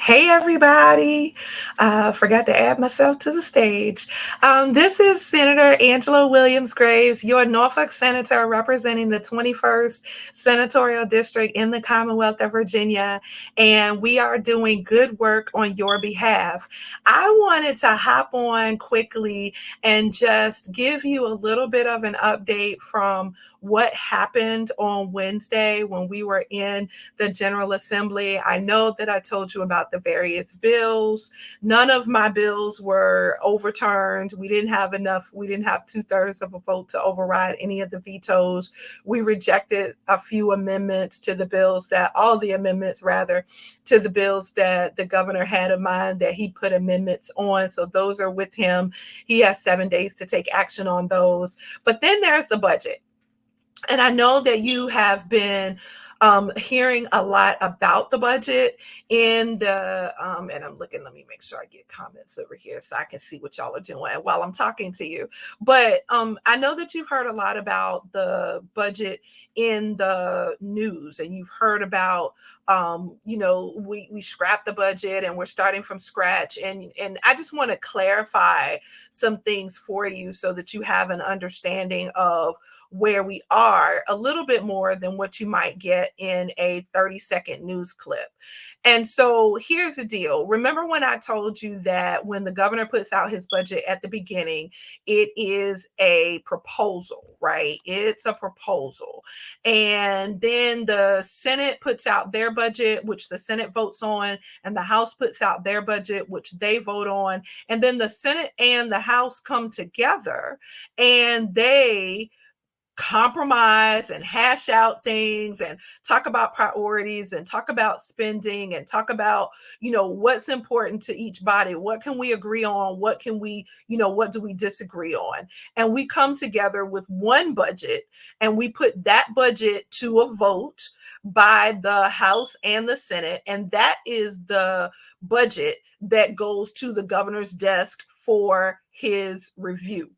Hey, everybody. Forgot to add myself to the stage. This is Senator Angela Williams Graves, your Norfolk Senator representing the 21st Senatorial District in the Commonwealth of Virginia, and we are doing good work on your behalf. I wanted to hop on quickly and just give you a little bit of an update from what happened on Wednesday when we were in the General Assembly. I know that I told you about the various bills. None of my bills were overturned. We didn't have enough, we didn't have 2/3 of a vote to override any of the vetoes. We rejected a few amendments to the bills all the amendments rather, to the bills that the governor had in mind that he put amendments on. So those are with him. He has 7 days to take action on those. But then there's the budget. And I know that you have been hearing a lot about the budget in and I'm looking, let me make sure I get comments over here so I can see what y'all are doing while I'm talking to you. But I know that you've heard a lot about the budget in the news, and you've heard about, we scrapped the budget and we're starting from scratch. And I just want to clarify some things for you so that you have an understanding of where we are a little bit more than what you might get in a 30-second news clip. And so here's the deal. Remember when I told you that when the governor puts out his budget at the beginning, it is a proposal, right? It's a proposal. And then the Senate puts out their budget, which the Senate votes on, and the House puts out their budget, which they vote on. And then the Senate and the House come together and they compromise and hash out things and talk about priorities and talk about spending and talk about, what's important to each body. What can we agree on? What can we, what do we disagree on? And we come together with one budget and we put that budget to a vote by the House and the Senate. And that is the budget that goes to the governor's desk for his review.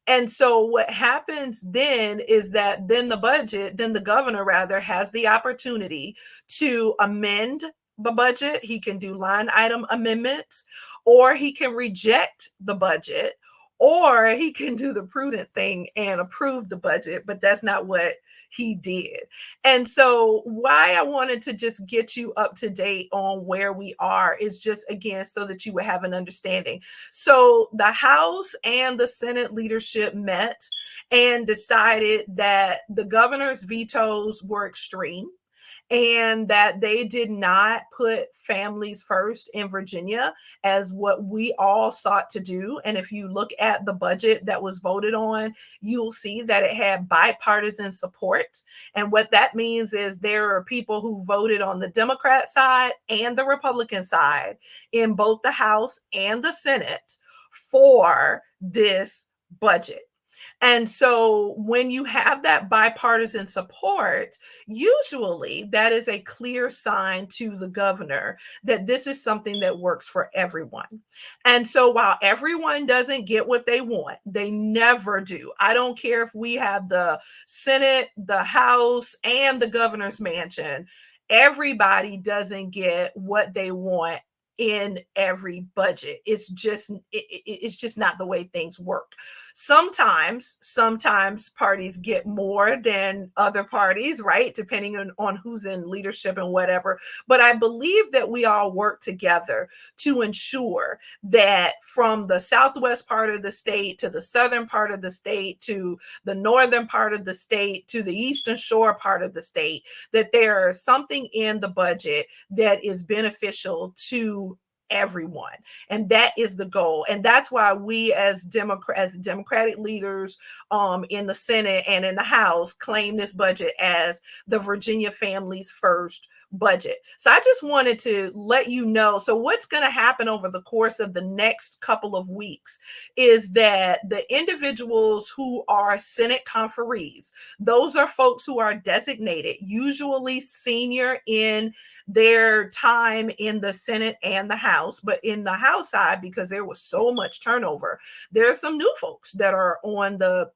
And so what happens then is that then the governor rather has the opportunity to amend the budget. He can do line item amendments, or he can reject the budget, or he can do the prudent thing and approve the budget, but that's not what he did. And so why I wanted to just get you up to date on where we are is just, again, so that you would have an understanding. So the House and the Senate leadership met and decided that the governor's vetoes were extreme, and that they did not put families first in Virginia as what we all sought to do. And if you look at the budget that was voted on, you'll see that it had bipartisan support. And what that means is there are people who voted on the Democrat side and the Republican side in both the House and the Senate for this budget. And so when you have that bipartisan support, usually that is a clear sign to the governor that this is something that works for everyone. And so while everyone doesn't get what they want, they never do. I don't care if we have the Senate, the House, and the governor's mansion. Everybody doesn't get what they want in every budget. It's just not the way things work. Sometimes parties get more than other parties, right? Depending on who's in leadership and whatever. But I believe that we all work together to ensure that from the southwest part of the state to the southern part of the state to the northern part of the state to the eastern shore part of the state, that there is something in the budget that is beneficial to everyone. And that is the goal. And that's why we as Democratic leaders in the Senate and in the House claim this budget as the Virginia Families First budget. So I just wanted to let you know. So what's going to happen over the course of the next couple of weeks is that the individuals who are Senate conferees, those are folks who are designated, usually senior in their time in the Senate and the House. But in the House side, because there was so much turnover, there are some new folks that are on the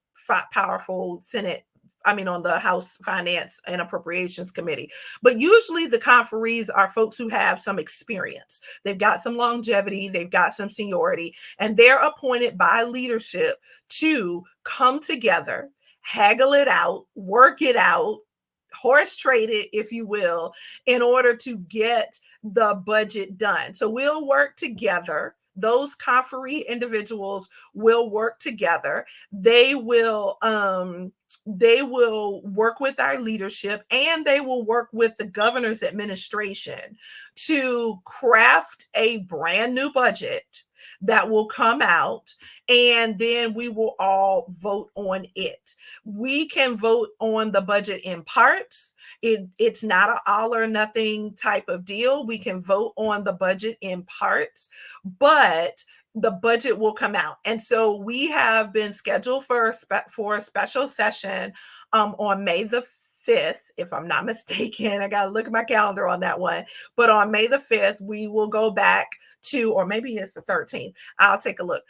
powerful Senate on the House Finance and Appropriations Committee. But usually the conferees are folks who have some experience. They've got some longevity, they've got some seniority, and they're appointed by leadership to come together, haggle it out, work it out, horse trade it, if you will, in order to get the budget done. So we'll work together. Those conferee individuals will work together. They will work with our leadership, and they will work with the governor's administration to craft a brand new budget that will come out, and then we will all vote on it. We can vote on the budget in parts. It's not an all or nothing type of deal. We can vote on the budget in parts, but the budget will come out. And so we have been scheduled for a special session on May the 5th, if I'm not mistaken. I got to look at my calendar on that one. But on May the 5th, we will go back to, or maybe it's the 13th. I'll take a look.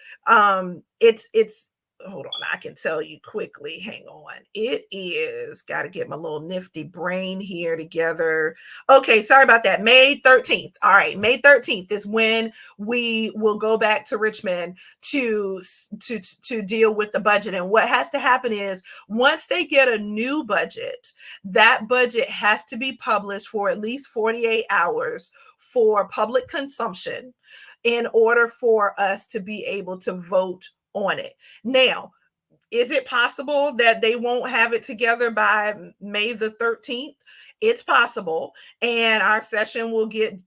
It's hold on, I can tell you quickly. Hang on. It is, got to get my little nifty brain here together. Okay, sorry about that. May 13th. All right, May 13th is when we will go back to Richmond to deal with the budget. And what has to happen is, once they get a new budget, that budget has to be published for at least 48 hours for public consumption in order for us to be able to vote on it. Now, is it possible that they won't have it together by May the 13th? It's possible. And our session will get,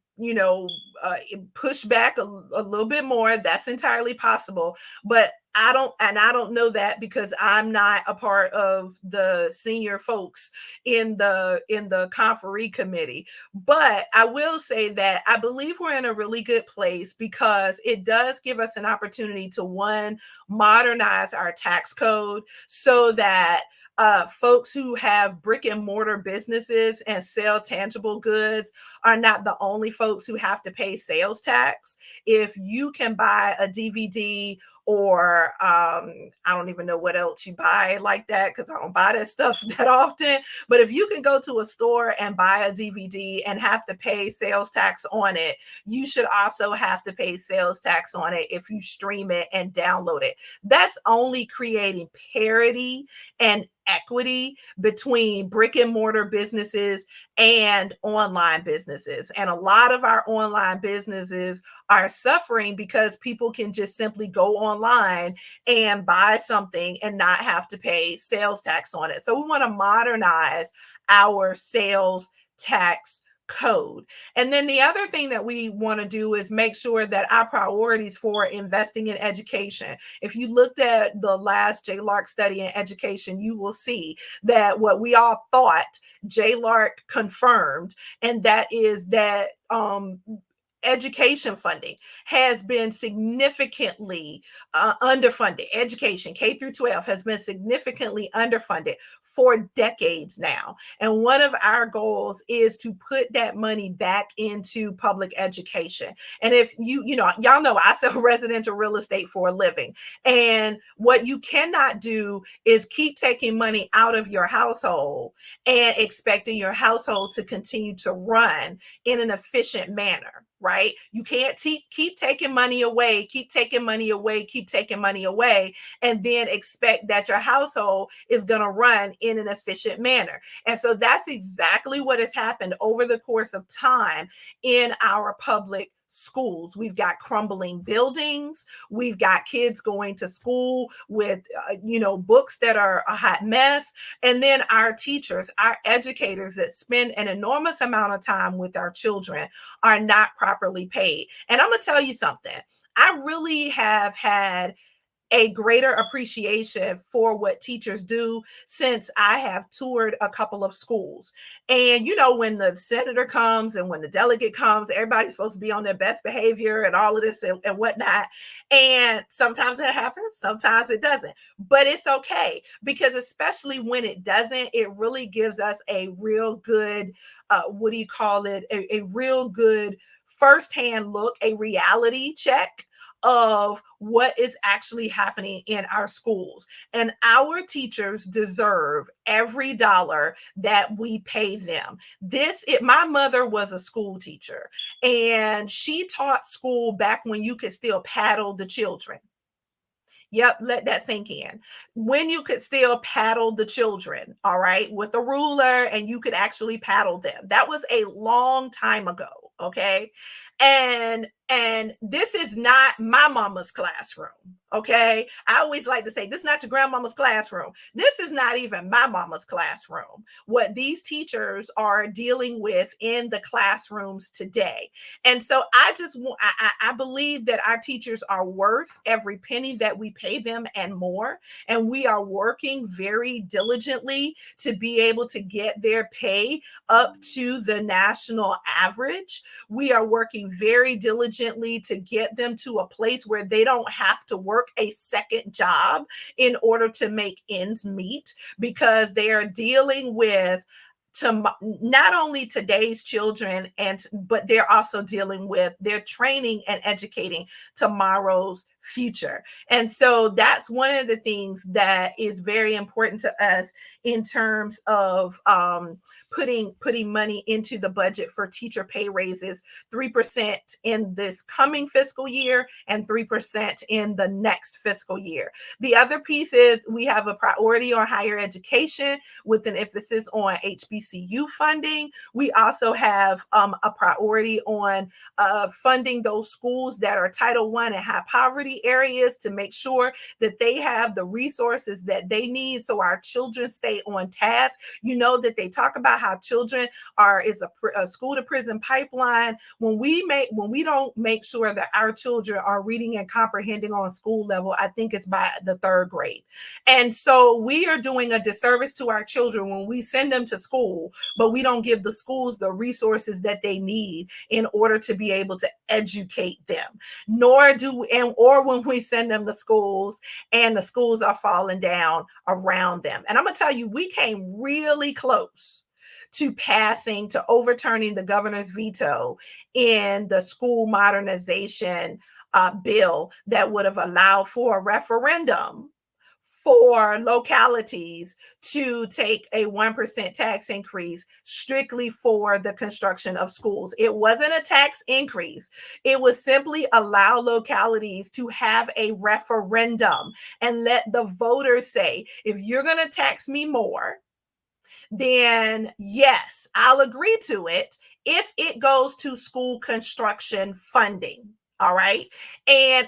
pushed back a little bit more. That's entirely possible. But I don't know that, because I'm not a part of the senior folks in the conferee committee. But I will say that I believe we're in a really good place, because it does give us an opportunity to, one, modernize our tax code so that folks who have brick and mortar businesses and sell tangible goods are not the only folks who have to pay sales tax. If you can buy a DVD, or I don't even know what else you buy like that, because I don't buy that stuff that often. But if you can go to a store and buy a DVD and have to pay sales tax on it, you should also have to pay sales tax on it if you stream it and download it. That's only creating parity and equity between brick and mortar businesses and online businesses. And a lot of our online businesses are suffering because people can just simply go online and buy something and not have to pay sales tax on it. So we want to modernize our sales tax code. And then the other thing that we want to do is make sure that our priorities for investing in education. If you looked at the last JLARC study in education, you will see that what we all thought JLARC confirmed, and that is that education funding has been significantly underfunded. Education, K through 12, has been significantly underfunded for decades now. And one of our goals is to put that money back into public education. And if y'all know I sell residential real estate for a living. And what you cannot do is keep taking money out of your household and expecting your household to continue to run in an efficient manner. Right? You can't keep taking money away, keep taking money away, and then expect that your household is going to run in an efficient manner. And so that's exactly what has happened over the course of time in our public schools. We've got crumbling buildings. We've got kids going to school with, books that are a hot mess. And then our teachers, our educators that spend an enormous amount of time with our children are not properly paid. And I'm going to tell you something. I really have had a greater appreciation for what teachers do since I have toured a couple of schools. And, when the senator comes and when the delegate comes, everybody's supposed to be on their best behavior and all of this and whatnot. And sometimes it happens, sometimes it doesn't. But it's okay, because especially when it doesn't, it really gives us a real good, a real good firsthand look, a reality check of what is actually happening in our schools. And our teachers deserve every dollar that we pay them. My mother was a school teacher, and she taught school back when you could still paddle the children. Yep, let that sink in. When you could still paddle the children, all right, with a ruler, and you could actually paddle them. That was a long time ago, okay? And this is not my mama's classroom, okay? I always like to say, this is not your grandmama's classroom. This is not even my mama's classroom. What these teachers are dealing with in the classrooms today. And so I believe that our teachers are worth every penny that we pay them and more. And we are working very diligently to be able to get their pay up to the national average. We are working very diligently to get them to a place where they don't have to work a second job in order to make ends meet, because they are dealing with not only today's children, but they're also dealing with, they're training and educating tomorrow's future. And so that's one of the things that is very important to us in terms of putting money into the budget for teacher pay raises, 3% in this coming fiscal year and 3% in the next fiscal year. The other piece is we have a priority on higher education with an emphasis on HBCU funding. We also have a priority on funding those schools that are Title I and high poverty areas, to make sure that they have the resources that they need so our children stay on task. You know that they talk about how children is a school to prison pipeline. When we don't make sure that our children are reading and comprehending on school level, I think it's by the third grade. And so we are doing a disservice to our children when we send them to school, but we don't give the schools the resources that they need in order to be able to educate them. Or when we send them to schools and the schools are falling down around them. And I'm gonna tell you, we came really close to overturning the governor's veto in the school modernization bill that would have allowed for a referendum for localities to take a 1% tax increase strictly for the construction of schools. It wasn't a tax increase. It was simply allow localities to have a referendum and let the voters say, if you're going to tax me more, then yes, I'll agree to it if it goes to school construction funding. All right.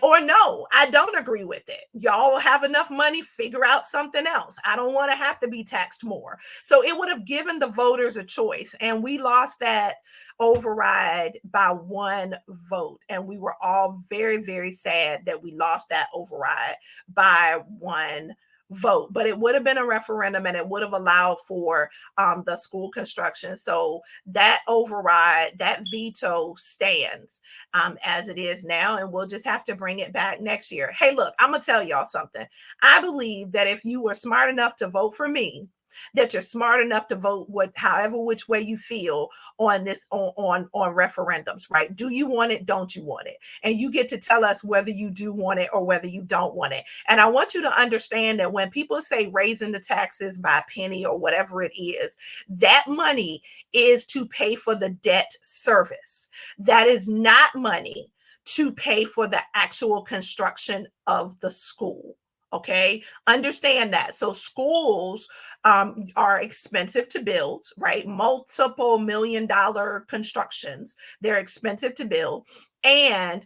Or no, I don't agree with it. Y'all have enough money, figure out something else. I don't want to have to be taxed more. So it would have given the voters a choice. And we lost that override by one vote. And we were all very, very sad that we lost that override by one vote. But it would have been a referendum, and it would have allowed for the school construction. So that override, that veto stands as it is now, and we'll just have to bring it back next year. Hey, look, I'm gonna tell y'all something. I believe that if you were smart enough to vote for me, that you're smart enough to vote however which way you feel on referendums, right? Do you want it? Don't you want it? And you get to tell us whether you do want it or whether you don't want it. And I want you to understand that when people say raising the taxes by a penny or whatever it is, that money is to pay for the debt service. That is not money to pay for the actual construction of the school. Okay, understand that. So schools are expensive to build, right? Multiple $1 million constructions. They're expensive to build, and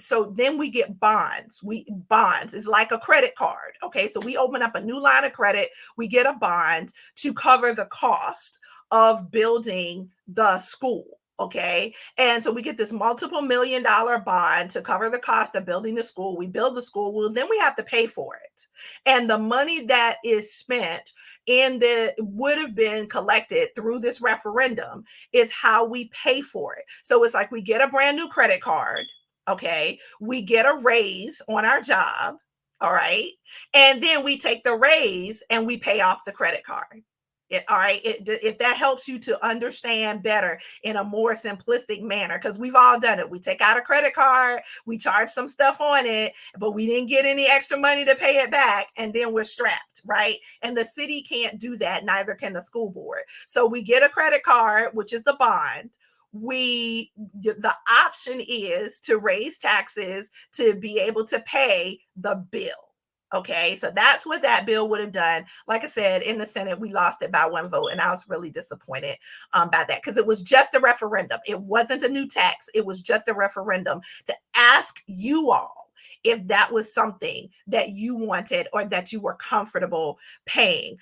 so then we get bonds. Bonds is like a credit card. Okay, so we open up a new line of credit. We get a bond to cover the cost of building the school. Okay. And so we get this multiple $1 million bond to cover the cost of building the school. We build the school. Well, then we have to pay for it. And the money that is spent would have been collected through this referendum is how we pay for it. So it's like we get a brand new credit card. Okay. We get a raise on our job. All right. And then we take the raise and we pay off the credit card. All right, if that helps you to understand better in a more simplistic manner, because we've all done it. We take out a credit card, we charge some stuff on it, but we didn't get any extra money to pay it back, and then we're strapped, right? And the city can't do that, neither can the school board. So we get a credit card, which is the bond. The option is to raise taxes to be able to pay the bill. Okay, so that's what that bill would have done. Like I said, in the Senate, we lost it by one vote, and I was really disappointed by that, because it was just a referendum. It wasn't a new tax. It was just a referendum to ask you all if that was something that you wanted or that you were comfortable paying.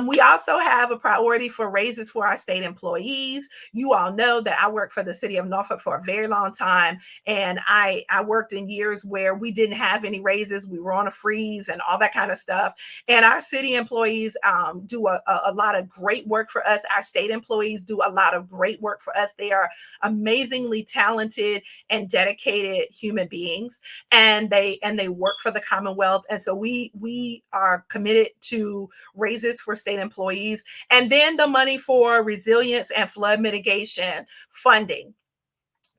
We also have a priority for raises for our state employees. You all know that I worked for the city of Norfolk for a very long time, and I worked in years where we didn't have any raises. We were on a freeze and all that kind of stuff. And our city employees do a lot of great work for us. Our state employees do a lot of great work for us. They are amazingly talented and dedicated human beings, and they work for the Commonwealth. And so we are committed to raises for state employees. And then the money for resilience and flood mitigation funding.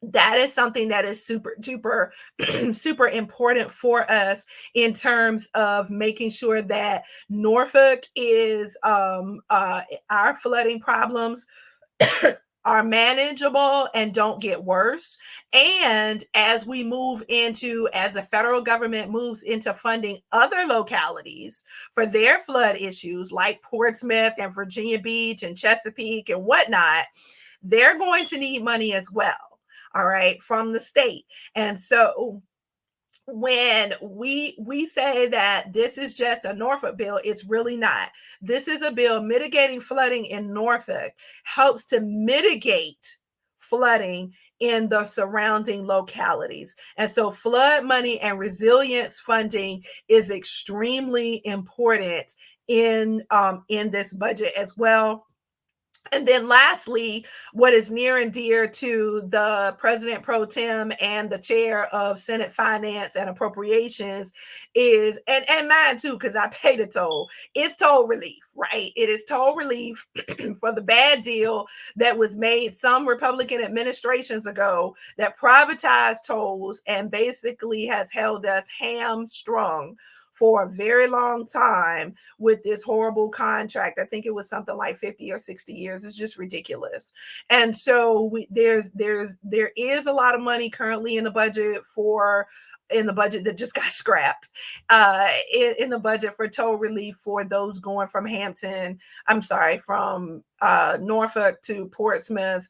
That is something that is super duper super important for us in terms of making sure that Norfolk is our flooding problems are manageable and don't get worse. And as the federal government moves into funding other localities for their flood issues, like Portsmouth and Virginia Beach and Chesapeake and whatnot, they're going to need money as well, all right, from the state. And so when we say that this is just a Norfolk bill, it's really not. This is a bill mitigating flooding in Norfolk, helps to mitigate flooding in the surrounding localities. And so flood money and resilience funding is extremely important in this budget as well. And then lastly, what is near and dear to the President Pro Tem and the chair of Senate Finance and Appropriations is, and mine too, because I paid a toll, it's toll relief, right? It is toll relief for the bad deal that was made some Republican administrations ago that privatized tolls and basically has held us hamstrung for a very long time with this horrible contract. I think it was something like 50 or 60 years. It's just ridiculous. And so there is a lot of money currently in the budget that just got scrapped, in the budget for toll relief for those going from Norfolk to Portsmouth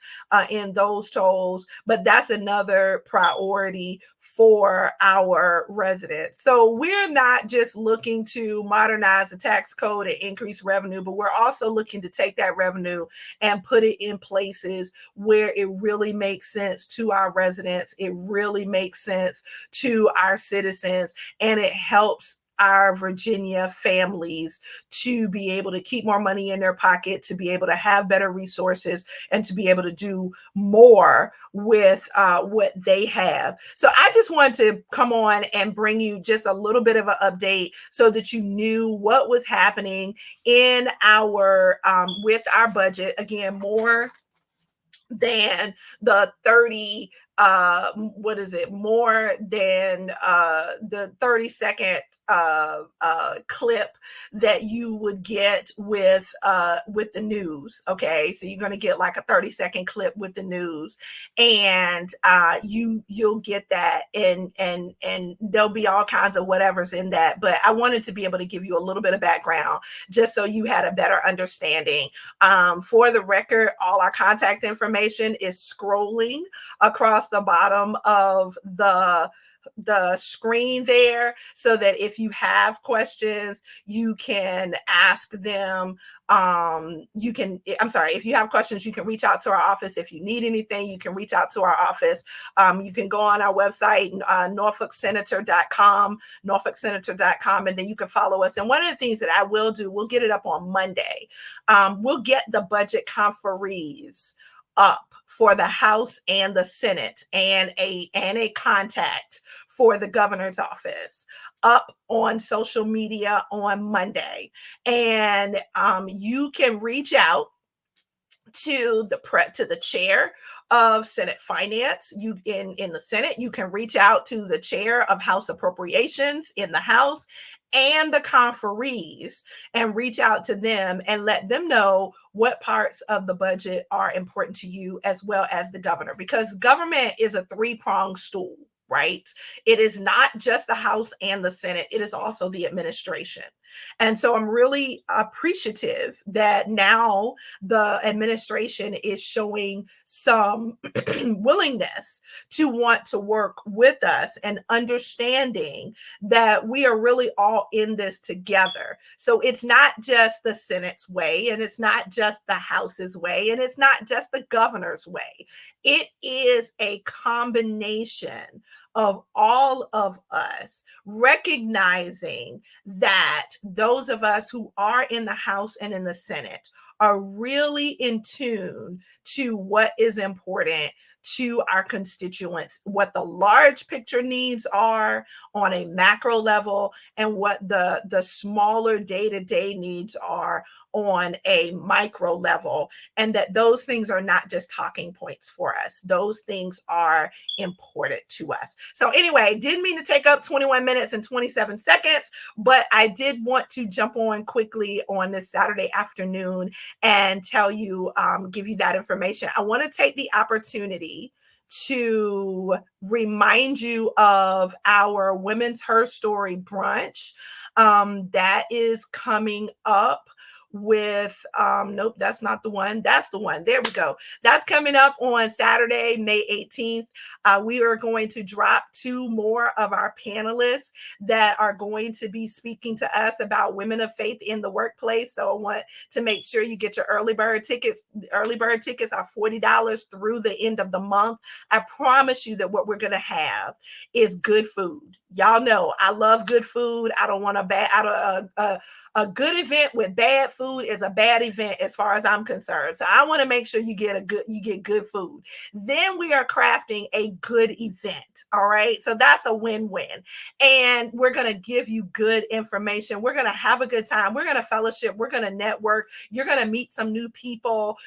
in those tolls. But that's another priority for our residents. So we're not just looking to modernize the tax code and increase revenue, but we're also looking to take that revenue and put it in places where it really makes sense to our residents. It really makes sense to our citizens, and it helps our Virginia families to be able to keep more money in their pocket, to be able to have better resources, and to be able to do more with what they have. So I just wanted to come on and bring you just a little bit of an update so that you knew what was happening in our with our budget. Again, more than the 30 more than the 30-second clip that you would get with the news. Okay, so you're going to get like a 30-second clip with the news, and you'll get that, and there'll be all kinds of whatever's in that. But I wanted to be able to give you a little bit of background just so you had a better understanding. For the record, all our contact information is scrolling across the bottom of the screen there, so that if you have questions, you can ask them. If you have questions, you can reach out to our office. If you need anything, you can reach out to our office. You can go on our website, norfolksenator.com, and then you can follow us. And one of the things that I will do, we'll get it up on Monday. We'll get the budget conferees up for the House and the Senate, and a contact for the governor's office. up on social media on Monday. And you can reach out to the chair of Senate Finance. You in the Senate, you can reach out to the chair of House Appropriations in the House and the conferees and reach out to them and let them know what parts of the budget are important to you, as well as the governor, because government is a three-pronged stool, right? It is not just the House and the Senate, it is also the administration. And so I'm really appreciative that now the administration is showing some willingness to want to work with us and understanding that we are really all in this together. So it's not just the Senate's way, and it's not just the House's way, and it's not just the governor's way. It is a combination of all of us recognizing that those of us who are in the House and in the Senate are really in tune to what is important to our constituents, what the large picture needs are on a macro level, and what the smaller day-to-day needs are on a micro level, and that those things are not just talking points for us. Those things are important to us. So anyway, didn't mean to take up 21 minutes and 27 seconds, but I did want to jump on quickly on this Saturday afternoon and tell you, give you that information. I want to take the opportunity to remind you of our Women's Her Story brunch that is coming up with nope, that's not the one, that's the one, there we go. That's coming up on Saturday, May 18th. We are going to drop 2 more of our panelists that are going to be speaking to us about women of faith in the workplace. So I want to make sure you get your early bird tickets. Early bird tickets are $40 through the end of the month. I promise you that what we're going to have is good food. Y'all know I love good food. I don't want a good event with bad food is a bad event as far as I'm concerned. So I want to make sure you get good food. Then we are crafting a good event. All right. So that's a win-win. And we're going to give you good information. We're going to have a good time. We're going to fellowship. We're going to network. You're going to meet some new people.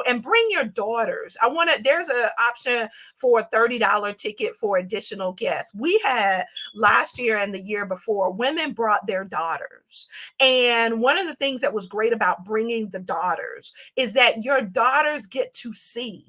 And bring your daughters. There's an option for a $30 ticket for additional guests. We had last year and the year before, women brought their daughters. And one of the things that was great about bringing the daughters is that your daughters get to see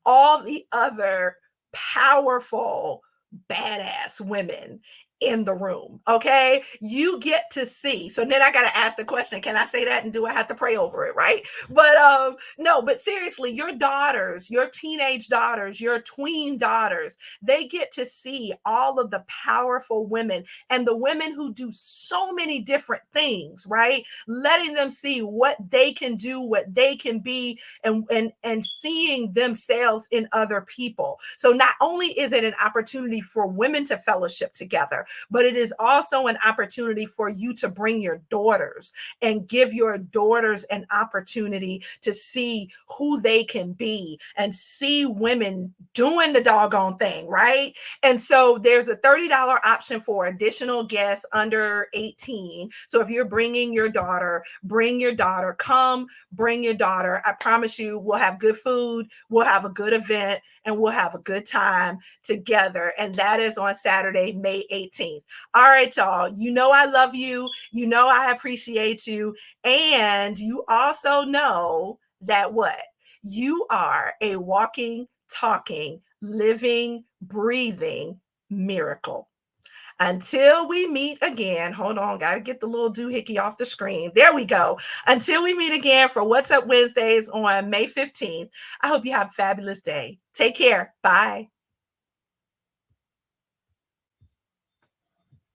all the other powerful, badass women in the room. Okay. You get to see. So then I got to ask the question, can I say that? And do I have to pray over it? Right. But no, but seriously, your daughters, your teenage daughters, your tween daughters, they get to see all of the powerful women and the women who do so many different things, right? Letting them see what they can do, what they can be, and seeing themselves in other people. So not only is it an opportunity for women to fellowship together, but it is also an opportunity for you to bring your daughters and give your daughters an opportunity to see who they can be and see women doing the doggone thing, right? And so there's a $30 option for additional guests under 18. So if you're bringing your daughter, bring your daughter. Come, bring your daughter. I promise you, we'll have good food, we'll have a good event, and we'll have a good time together. And that is on Saturday, May 18th. All right, y'all. You know I love you. You know I appreciate you. And you also know that what? You are a walking, talking, living, breathing miracle. Until we meet again, hold on, got to get the little doohickey off the screen. There we go. Until we meet again for What's Up Wednesdays on May 15th, I hope you have a fabulous day. Take care. Bye.